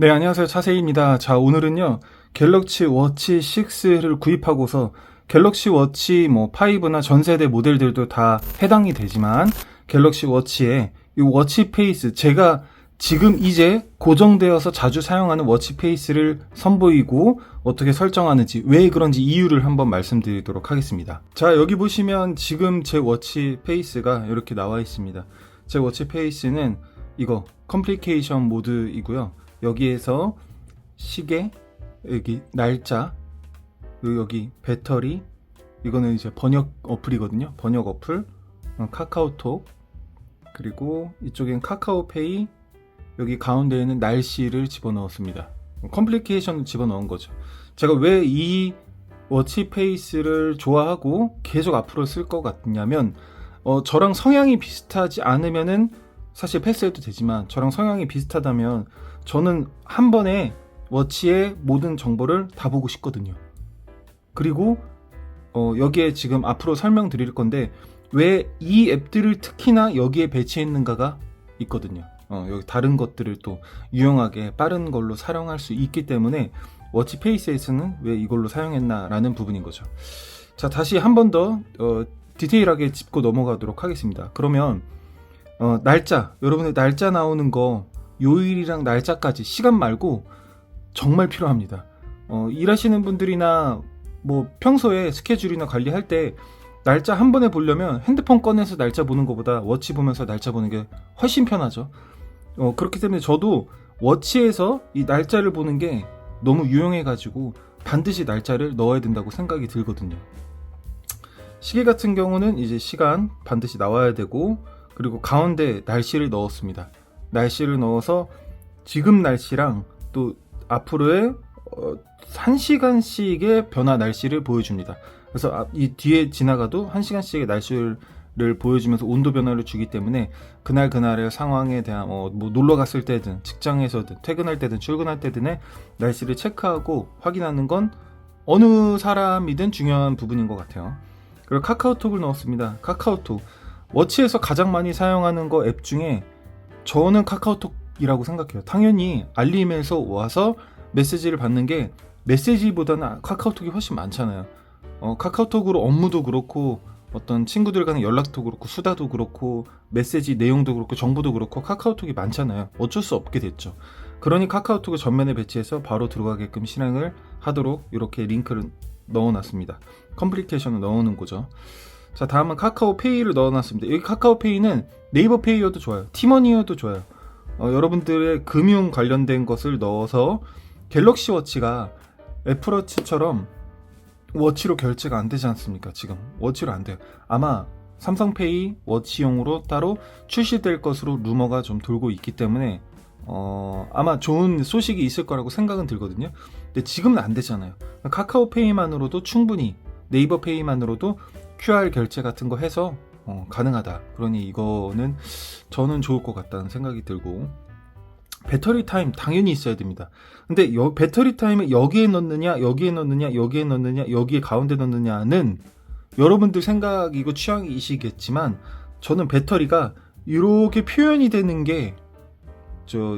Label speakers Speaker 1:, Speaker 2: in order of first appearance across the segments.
Speaker 1: 네, 안녕하세요. 차세희입니다. 자, 오늘은요, 갤럭시 워치 6를 구입하고서 갤럭시 워치 5나 전세대 모델들도 다 해당이 되지만 갤럭시 워치의 이 워치 페이스, 제가 지금 이제 고정되어서 자주 사용하는 워치 페이스를 선보이고 어떻게 설정하는지, 왜 그런지 이유를 한번 말씀드리도록 하겠습니다. 자, 여기 보시면 지금 제 워치 페이스가 이렇게 나와 있습니다. 제 워치 페이스는 이거 컴플리케이션 모드이고요. 여기에서 시계, 여기 날짜, 여기 배터리, 이거는 이제 번역 어플이거든요. 번역 어플, 카카오톡, 그리고 이쪽엔 카카오페이, 여기 가운데에는 날씨를 집어넣었습니다. 컴플리케이션을 집어넣은 거죠. 제가 왜 이 워치 페이스를 좋아하고 계속 앞으로 쓸 것 같냐면, 저랑 성향이 비슷하지 않으면은 사실 패스해도 되지만, 저랑 성향이 비슷하다면 저는 한 번에 워치의 모든 정보를 다 보고 싶거든요. 그리고 여기에 지금 앞으로 설명드릴 건데 왜 이 앱들을 특히나 여기에 배치했는가가 있거든요. 여기 다른 것들을 또 유용하게 빠른 걸로 사용할 수 있기 때문에 워치 페이스에서는 왜 이걸로 사용했나라는 부분인 거죠. 자, 다시 한 번 더 디테일하게 짚고 넘어가도록 하겠습니다. 그러면 날짜, 여러분의 날짜 나오는 거, 요일이랑 날짜까지, 시간 말고 정말 필요합니다. 일하시는 분들이나 평소에 스케줄이나 관리할 때 날짜 한 번에 보려면 핸드폰 꺼내서 날짜 보는 것보다 워치 보면서 날짜 보는 게 훨씬 편하죠. 그렇기 때문에 저도 워치에서 이 날짜를 보는 게 너무 유용해가지고 반드시 날짜를 넣어야 된다고 생각이 들거든요. 시계 같은 경우는 이제 시간 반드시 나와야 되고, 그리고 가운데 날씨를 넣었습니다. 날씨를 넣어서 지금 날씨랑 또 앞으로의 1시간씩의 변화 날씨를 보여줍니다. 그래서 이 뒤에 지나가도 1시간씩의 날씨를 보여주면서 온도 변화를 주기 때문에 그날의 상황에 대한 놀러 갔을 때든 직장에서든 퇴근할 때든 출근할 때든의 날씨를 체크하고 확인하는 건 어느 사람이든 중요한 부분인 것 같아요. 그리고 카카오톡을 넣었습니다. 카카오톡, 워치에서 가장 많이 사용하는 거 앱 중에 저는 카카오톡이라고 생각해요. 당연히 알림에서 와서 메시지를 받는 게 메시지보다는 카카오톡이 훨씬 많잖아요. 카카오톡으로 업무도 그렇고 어떤 친구들 간의 연락도 그렇고 수다도 그렇고 메시지 내용도 그렇고 정보도 그렇고 카카오톡이 많잖아요. 어쩔 수 없게 됐죠. 그러니 카카오톡을 전면에 배치해서 바로 들어가게끔 실행을 하도록 이렇게 링크를 넣어놨습니다. 컴플리케이션을 넣어놓은 거죠. 자, 다음은 카카오페이를 넣어놨습니다. 여기 카카오페이는 네이버페이여도 좋아요. 티머니여도 좋아요. 여러분들의 금융 관련된 것을 넣어서 갤럭시 워치가 애플워치처럼 워치로 결제가 안 되지 않습니까? 지금 워치로 안 돼요. 아마 삼성페이 워치용으로 따로 출시될 것으로 루머가 좀 돌고 있기 때문에 아마 좋은 소식이 있을 거라고 생각은 들거든요. 근데 지금은 안 되잖아요. 카카오페이만으로도 충분히, 네이버페이만으로도 QR 결제 같은 거 해서 가능하다. 그러니 이거는 저는 좋을 것 같다는 생각이 들고, 배터리 타임 당연히 있어야 됩니다. 근데 배터리 타임을 여기에 넣느냐, 여기에 넣느냐, 여기에 넣느냐, 여기에 가운데 넣느냐는 여러분들 생각이고 취향이시겠지만, 저는 배터리가 이렇게 표현이 되는 게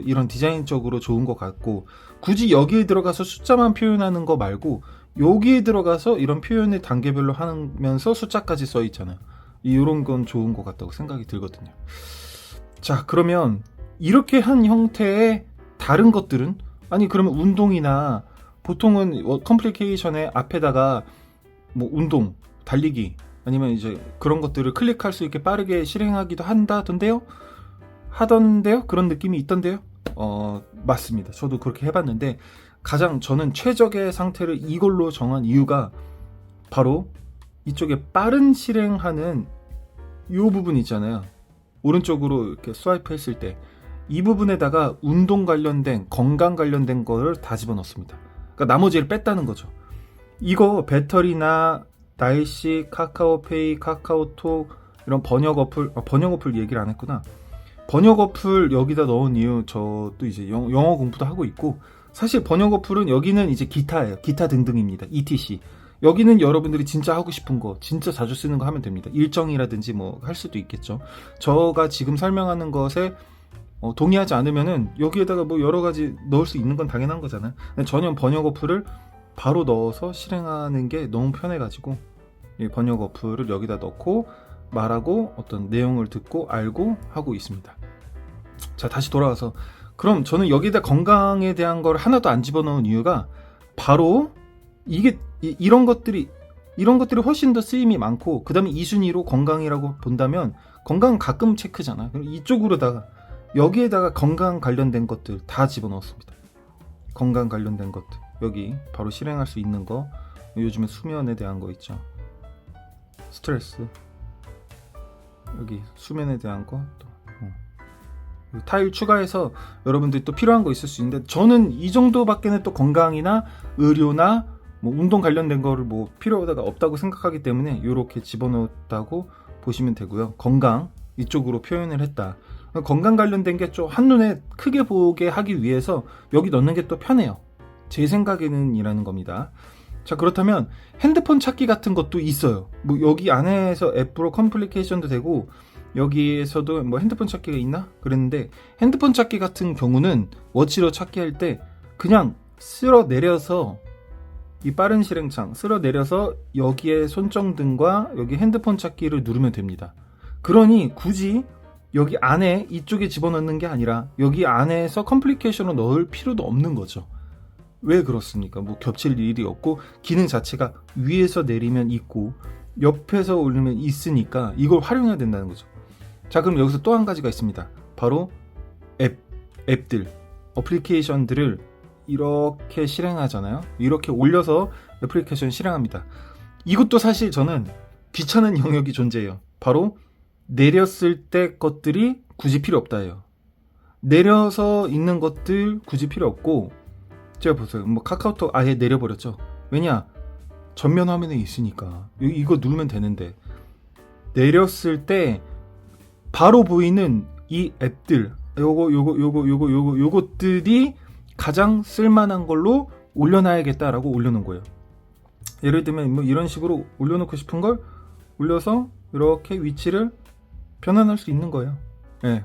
Speaker 1: 이런 디자인적으로 좋은 것 같고, 굳이 여기에 들어가서 숫자만 표현하는 거 말고 여기에 들어가서 이런 표현을 단계별로 하면서 숫자까지 써 있잖아요. 이런 건 좋은 것 같다고 생각이 들거든요. 자, 그러면 이렇게 한 형태의 다른 것들은, 아니 그러면 운동이나, 보통은 컴플리케이션의 앞에다가 운동, 달리기, 아니면 이제 그런 것들을 클릭할 수 있게 빠르게 실행하기도 하던데요? 그런 느낌이 있던데요? 맞습니다. 저도 그렇게 해봤는데 가장 저는 최적의 상태를 이걸로 정한 이유가 바로 이쪽에 빠른 실행하는 이 부분 있잖아요. 오른쪽으로 이렇게 스와이프 했을 때 이 부분에다가 운동 관련된, 건강 관련된 거를 다 집어넣습니다. 그러니까 나머지를 뺐다는 거죠. 이거 배터리나 날씨, 카카오페이, 카카오톡, 이런 번역 어플 얘기를 안 했구나. 번역 어플 여기다 넣은 이유, 저도 이제 영어 공부도 하고 있고, 사실 번역 어플은 여기는 이제 기타예요. 기타 등등입니다. etc. 여기는 여러분들이 진짜 하고 싶은 거, 진짜 자주 쓰는 거 하면 됩니다. 일정이라든지 할 수도 있겠죠. 저가 지금 설명하는 것에 동의하지 않으면은 여기에다가 뭐 여러 가지 넣을 수 있는 건 당연한 거잖아요. 전용 번역 어플을 바로 넣어서 실행하는 게 너무 편해가지고 이 번역 어플을 여기다 넣고 말하고 어떤 내용을 듣고 알고 하고 있습니다. 자, 다시 돌아와서 그럼 저는 여기다 건강에 대한 걸 하나도 안 집어넣은 이유가 바로 이게 이런 것들이 훨씬 더 쓰임이 많고, 그 다음에 2순위로 건강이라고 본다면 건강은 가끔 체크잖아. 그럼 이쪽으로다가 여기에다가 건강 관련된 것들 다 집어넣었습니다. 건강 관련된 것들 여기 바로 실행할 수 있는 거, 요즘에 수면에 대한 거 있죠. 스트레스, 여기 수면에 대한 거 또 타일 추가해서 여러분들이 또 필요한 거 있을 수 있는데, 저는 이 정도밖에는 또 건강이나 의료나 뭐 운동 관련된 거를 뭐 필요하다가 없다고 생각하기 때문에 이렇게 집어넣었다고 보시면 되고요. 건강 이쪽으로 표현을 했다. 건강 관련된 게 좀 한눈에 크게 보게 하기 위해서 여기 넣는 게 또 편해요. 제 생각에는 이라는 겁니다. 자, 그렇다면 핸드폰 찾기 같은 것도 있어요. 뭐 여기 안에서 앱으로 컴플리케이션도 되고, 여기에서도 뭐 핸드폰 찾기가 있나? 그랬는데, 핸드폰 찾기 같은 경우는 워치로 찾기 할 때 그냥 쓸어 내려서 이 빠른 실행창 쓸어 내려서 여기에 손정등과 여기 핸드폰 찾기를 누르면 됩니다. 그러니 굳이 여기 안에 이쪽에 집어넣는 게 아니라 여기 안에서 컴플리케이션을 넣을 필요도 없는 거죠. 왜 그렇습니까? 뭐 겹칠 일이 없고, 기능 자체가 위에서 내리면 있고 옆에서 올리면 있으니까 이걸 활용해야 된다는 거죠. 자, 그럼 여기서 또 한 가지가 있습니다. 바로 앱들, 어플리케이션들을 이렇게 실행하잖아요. 이렇게 올려서 애플리케이션 실행합니다. 이것도 사실 저는 귀찮은 영역이 존재해요. 바로 내렸을 때 것들이 굳이 필요 없다예요. 내려서 있는 것들 굳이 필요 없고, 제가 보세요. 뭐 카카오톡 아예 내려버렸죠. 왜냐? 전면 화면에 있으니까 이거 누르면 되는데, 내렸을 때 바로 보이는 이 앱들, 요것들이 가장 쓸만한 걸로 올려놔야겠다라고 올려놓은 거예요. 예를 들면 뭐 이런 식으로 올려놓고 싶은 걸 올려서 이렇게 위치를 변환할 수 있는 거예요. 네.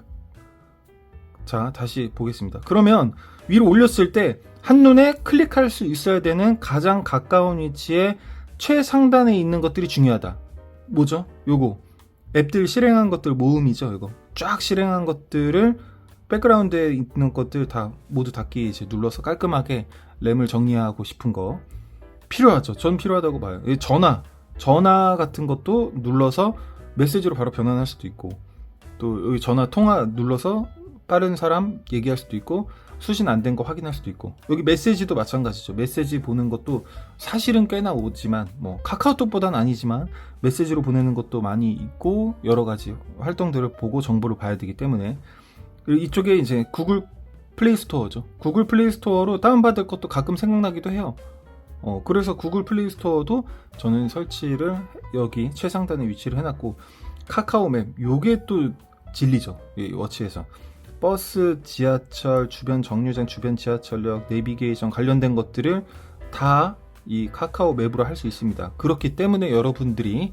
Speaker 1: 자, 다시 보겠습니다. 그러면 위로 올렸을 때 한눈에 클릭할 수 있어야 되는 가장 가까운 위치에 최상단에 있는 것들이 중요하다. 뭐죠? 요거 앱들 실행한 것들 모음이죠. 이거 쫙 실행한 것들을 백그라운드에 있는 것들 다 모두 닫기 이제 눌러서 깔끔하게 램을 정리하고 싶은 거 필요하죠. 전 필요하다고 봐요. 전화 같은 것도 눌러서 메시지로 바로 변환할 수도 있고, 또 여기 전화 통화 눌러서 빠른 사람 얘기할 수도 있고, 수신 안 된 거 확인할 수도 있고, 여기 메시지도 마찬가지죠. 메시지 보는 것도 사실은 꽤나 오지만 뭐 카카오톡보다는 아니지만 메시지로 보내는 것도 많이 있고, 여러 가지 활동들을 보고 정보를 봐야 되기 때문에. 그리고 이쪽에 이제 구글 플레이 스토어죠. 구글 플레이 스토어로 다운받을 것도 가끔 생각나기도 해요. 그래서 구글 플레이 스토어도 저는 설치를 여기 최상단에 위치를 해놨고, 카카오맵 요게 또 진리죠. 이 워치에서 버스, 지하철, 주변 정류장, 주변 지하철역, 내비게이션 관련된 것들을 다 이 카카오 맵으로 할 수 있습니다. 그렇기 때문에 여러분들이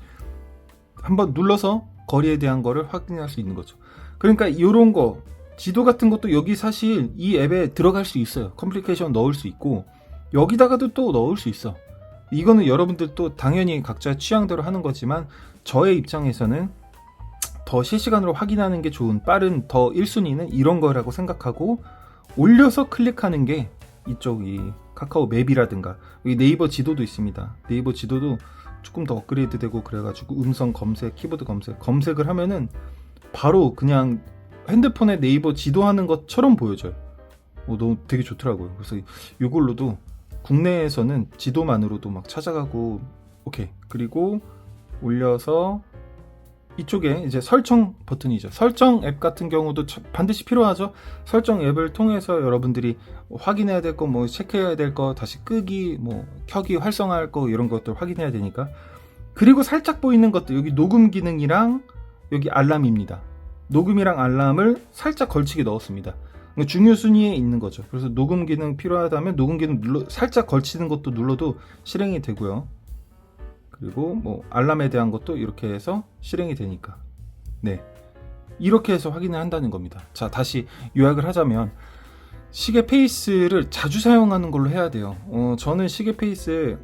Speaker 1: 한번 눌러서 거리에 대한 거를 확인할 수 있는 거죠. 그러니까 이런 거, 지도 같은 것도 여기 사실 이 앱에 들어갈 수 있어요. 컴플리케이션 넣을 수 있고, 여기다가도 또 넣을 수 있어. 이거는 여러분들 또 당연히 각자 취향대로 하는 거지만, 저의 입장에서는 더 실시간으로 확인하는 게 좋은 빠른 더 1순위는 이런 거라고 생각하고, 올려서 클릭하는 게 이쪽 이 카카오 맵이라든가, 여기 네이버 지도도 있습니다. 네이버 지도도 조금 더 업그레이드 되고 그래가지고 음성 검색, 키보드 검색을 하면은 바로 그냥 핸드폰에 네이버 지도하는 것처럼 보여져요. 너무 되게 좋더라고요. 그래서 이걸로도 국내에서는 지도만으로도 막 찾아가고, 오케이. 그리고 올려서 이쪽에 이제 설정 버튼이죠. 설정 앱 같은 경우도 반드시 필요하죠. 설정 앱을 통해서 여러분들이 확인해야 될 거, 뭐 체크해야 될 거, 다시 끄기, 뭐 켜기, 활성화할 거, 이런 것들 확인해야 되니까. 그리고 살짝 보이는 것도 여기 녹음 기능이랑 여기 알람입니다. 녹음이랑 알람을 살짝 걸치게 넣었습니다. 중요 순위에 있는 거죠. 그래서 녹음 기능 필요하다면 녹음 기능 살짝 걸치는 것도 눌러도 실행이 되고요. 그리고 뭐 알람에 대한 것도 이렇게 해서 실행이 되니까. 네. 이렇게 해서 확인을 한다는 겁니다. 자, 다시 요약을 하자면 시계 페이스를 자주 사용하는 걸로 해야 돼요. 저는 시계 페이스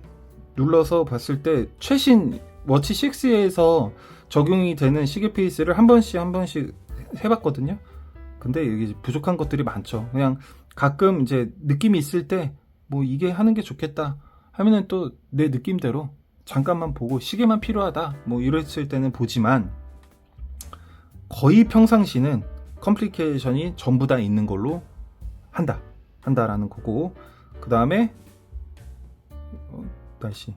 Speaker 1: 눌러서 봤을 때 최신 워치 6에서 적용이 되는 시계 페이스를 한 번씩 해봤거든요. 근데 여기 부족한 것들이 많죠. 그냥 가끔 이제 느낌이 있을 때 뭐 이게 하는 게 좋겠다 하면은 또 내 느낌대로 잠깐만 보고 시계만 필요하다 뭐 이랬을 때는 보지만 거의 평상시는 컴플리케이션이 전부 다 있는 걸로 한다라는 거고, 그 다음에 날씨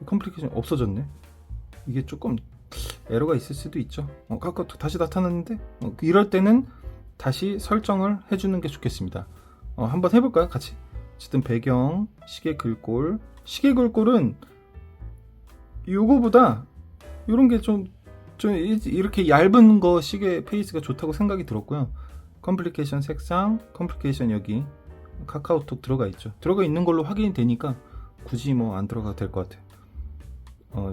Speaker 1: 컴플리케이션 없어졌네. 이게 조금 에러가 있을 수도 있죠. 아까 다시 나타났는데 이럴 때는 다시 설정을 해주는 게 좋겠습니다. 한번 해볼까요? 같이. 어쨌든 배경, 시계 글꼴. 시계 글꼴은 요거보다 요런 게 좀 이렇게 얇은 거 시계 페이스가 좋다고 생각이 들었고요. 컴플리케이션 색상, 컴플리케이션 여기 카카오톡 들어가 있죠. 들어가 있는 걸로 확인이 되니까 굳이 뭐 안 들어가도 될 것 같아요.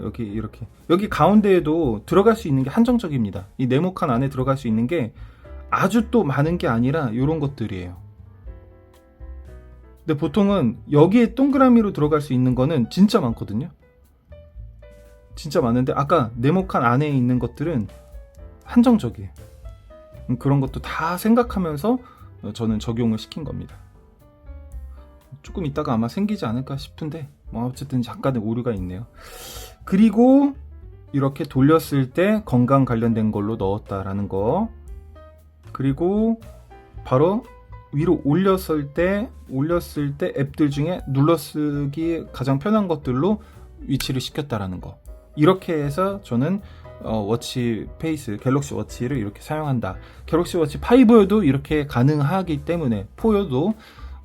Speaker 1: 여기 이렇게 여기 가운데에도 들어갈 수 있는 게 한정적입니다. 이 네모칸 안에 들어갈 수 있는 게 아주 또 많은 게 아니라 이런 것들이에요. 근데 보통은 여기에 동그라미로 들어갈 수 있는 거는 진짜 많거든요. 진짜 많은데 아까 네모칸 안에 있는 것들은 한정적이에요. 그런 것도 다 생각하면서 저는 적용을 시킨 겁니다. 조금 있다가 아마 생기지 않을까 싶은데 뭐 어쨌든 약간의 오류가 있네요. 그리고 이렇게 돌렸을 때 건강 관련된 걸로 넣었다라는 거, 그리고 바로 위로 올렸을 때 앱들 중에 눌러쓰기 가장 편한 것들로 위치를 시켰다라는 거, 이렇게 해서 저는 워치 페이스, 갤럭시 워치를 이렇게 사용한다. 갤럭시 워치 5여도 이렇게 가능하기 때문에 4여도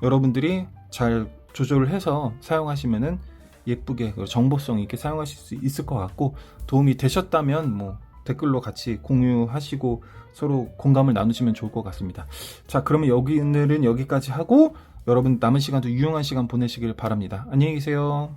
Speaker 1: 여러분들이 잘 조절을 해서 사용하시면은 예쁘게 정보성 있게 사용하실 수 있을 것 같고, 도움이 되셨다면 뭐 댓글로 같이 공유하시고 서로 공감을 나누시면 좋을 것 같습니다. 자, 그러면 오늘은 여기까지 하고 여러분 남은 시간도 유용한 시간 보내시길 바랍니다. 안녕히 계세요.